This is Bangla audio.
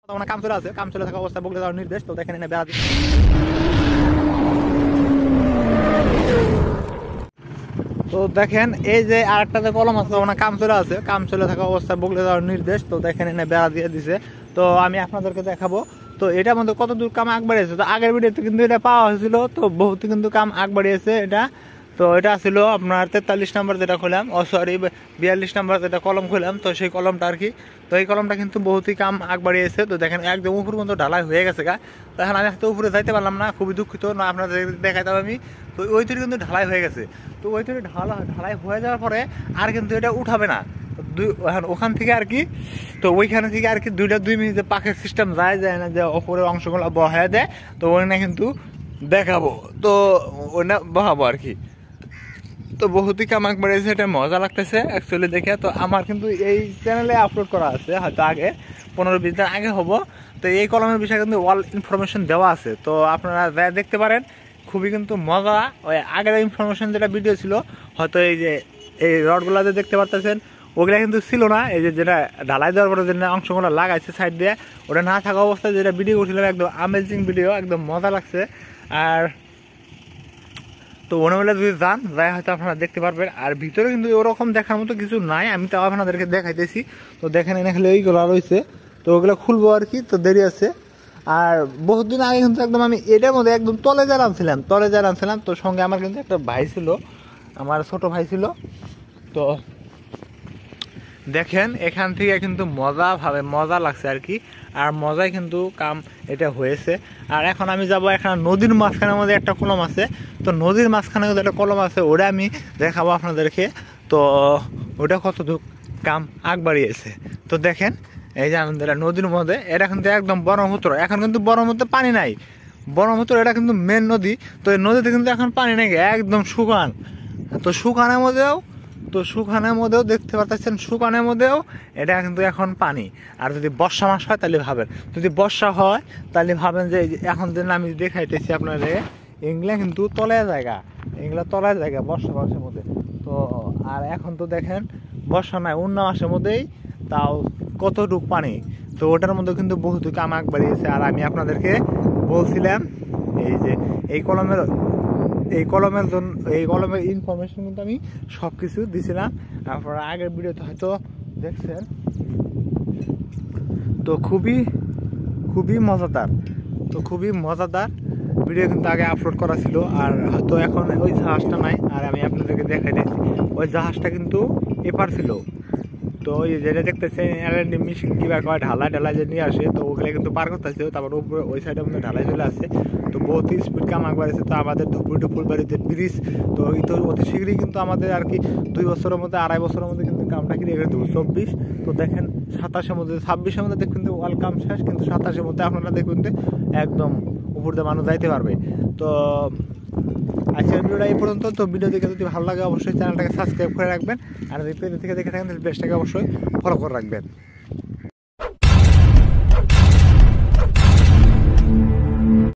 কাম চলে আছে, কাম চলে থাকা অবস্থায় বগলে যাওয়ার নির্দেশ। তো দেখেন এনে বেড়া তো দেখেন এই যে আরেকটাতে কলম আছে, ওখানে কাম চলে আছে, কাম চলে থাকা অবস্থায় বগলে যাওয়ার নির্দেশ। তো দেখেন এনে বেড়া দিয়ে দিছে। তো আমি আপনাদেরকে দেখাবো তো এটার মধ্যে কত দূর কাম আগ বাড়িয়েছে। তো আগের ভিডিওতে কিন্তু এটা পাওয়া হয়েছিল, তো বহুত কিন্তু কাম আগ বাড়িয়েছে এটা। তো এটা ছিল আপনার 43 নম্বর যেটা খুললাম, সরি 42 নম্বর যেটা কলম খুললাম, তো সেই কলমটা আর কি। তো এই কলমটা কিন্তু বহুতই কাম আগ বাড়িয়েছে। তো দেখেন একদম উপর পর্যন্ত ঢালাই হয়ে গেছে গা। তো এখন আমি তো উপরে যাইতে পারলাম না, খুবই দুঃখিত না, আপনাদের দেখাইতাম আমি। তো ওই তৈরি কিন্তু ঢালাই হয়ে গেছে। তো ওই তৈরি ঢালাই হয়ে যাওয়ার পরে আর কিন্তু এটা উঠাবে না ওখান থেকে আর কি। তো ওইখানে থেকে আর কি 2 মিনিটে পাখের সিস্টেম যায় না, যে ওপরের অংশগুলো বহায় দেয়। তো ওইখানে কিন্তু দেখাবো, তো ওইটা বহাবো আর কি। তো বহুতই কামাক বেড়েছে, এটা মজা লাগতেছে অ্যাকচুয়ালি দেখে। তো আমার কিন্তু এই চ্যানেলে আপলোড করা আছে, হয়তো আগে 15-20 দিন আগে হবো। তো এই কলমের বিষয়ে কিন্তু অল ইনফরমেশন দেওয়া আছে, তো আপনারা যা দেখতে পারেন। খুবই কিন্তু মজা। ওই আগের ইনফরমেশন যেটা ভিডিও ছিল, হয়তো এই যে এই রডগুলো যে দেখতে পারতেছেন ওগুলা কিন্তু ছিল না। এই যে যেটা ঢালাই দেওয়ার পরে যেটা অংশগুলো লাগাইছে সাইড দিয়ে, ওটা না থাকা অবস্থায় যেটা ভিডিও করছিলাম, একদম আমেজিং ভিডিও, একদম মজা লাগছে। আর তো ওনাবেলা যদি যাই হয়তো আপনারা দেখতে পারবেন। আর ভিতরে কিন্তু ওরকম দেখার মতো কিছু নাই, আমি তাও আপনাদেরকে দেখাইতেছি। তো দেখেন এনে খালি ওইগুলো রয়েছে, তো ওগুলো খুলবো আর কি, তো দেরি আছে। আর বহুত দিন আগে কিন্তু একদম আমি এটার মধ্যে একদম তলে জানাচ্ছিলাম। তো সঙ্গে আমার কিন্তু একটা ভাই ছিল, আমার ছোট ভাই ছিল। তো দেখেন এখান থেকে কিন্তু মজা লাগছে আর কি। আর মজাই কিন্তু কাম এটা হয়েছে। আর এখন আমি যাব, এখানে নদীর মাঝখানের মধ্যে একটা কলম আছে। তো নদীর মাঝখানে কিন্তু একটা কলম আছে, ওটা আমি দেখাবো আপনাদেরকে। তো ওটা কতটুক কাম আগ বাড়িয়েছে। তো দেখেন এই যে আমাদের নদীর মধ্যে, এটা কিন্তু একদম ব্রহ্মপুত্র। এখন কিন্তু ব্রহ্মপুত্রে পানি নাই, ব্রহ্মপুত্র এটা কিন্তু মেন নদী। তো এই নদীতে কিন্তু এখন পানি নেই, একদম শুকান। তো শুকানের মধ্যেও দেখতে পাচ্ছেন, শুকানের মধ্যেও এটা কিন্তু এখন পানি। আর যদি বর্ষা মাস হয় তাহলে ভাবেন, যদি বর্ষা হয় তাহলে ভাবেন যে এখন যেন আমি দেখাইতেছি আপনাদের, এগুলা কিন্তু তলায় জায়গা বর্ষা মাসের মধ্যে। তো আর এখন তো দেখেন বর্ষা নাই, অন্য মাসের মধ্যেই তাও কতটুক পানি। তো ওটার মধ্যে কিন্তু বহুত কামাক বাড়িয়েছে। আর আমি আপনাদেরকে বলছিলাম এই যে এই কলমের ইনফরমেশন কিন্তু আমি সব কিছু দিছিলাম। আপনারা আগের ভিডিওতে হয়তো দেখছেন। তো খুবই মজাদার ভিডিও কিন্তু আগে আপলোড করা ছিল। আর হয়তো এখন ওই জাহাজটা নাই, আর আমি আপনাদেরকে দেখাই দিচ্ছি, ওই জাহাজটা কিন্তু এপার ছিল। তো ওই যেটা দেখতেছেন এলএনডি মেশিন কিবা কয় ঢালাই যে নিয়ে আসে, তো ওগুলো কিন্তু পার করতেছে। তারপর উপরে ওই সাইডের মধ্যে ঢালাই চলে আসছে। তো বহুত স্পিড কাম আগ বাড়িয়েছে। তো আমাদের ফুলবাড়িতে ব্রিজ, তো এই তো অতি শীঘ্রই কিন্তু আমাদের আর কি 2 বছরের মধ্যে 2.5 বছরের মধ্যে কিন্তু কামটা ক্লিয়ার করে দেবো। 24, তো দেখেন 27-এর মধ্যে 26-এর মধ্যে দেখবেন ওয়াল কাম শেষ, কিন্তু 27-এর মধ্যে আপনারা দেখবেন একদম উপর দিয়ে মানুষ যাইতে পারবে। তো আজকের ভিডিওটা এই পর্যন্ত। তো ভিডিও দেখে যদি ভালো লাগে অবশ্যই চ্যানেলটাকে সাবস্ক্রাইব করে রাখবেন। আর যদি পেজ থেকে দেখে থাকেন তাহলে পেজটাকে অবশ্যই ফলো করে রাখবেন।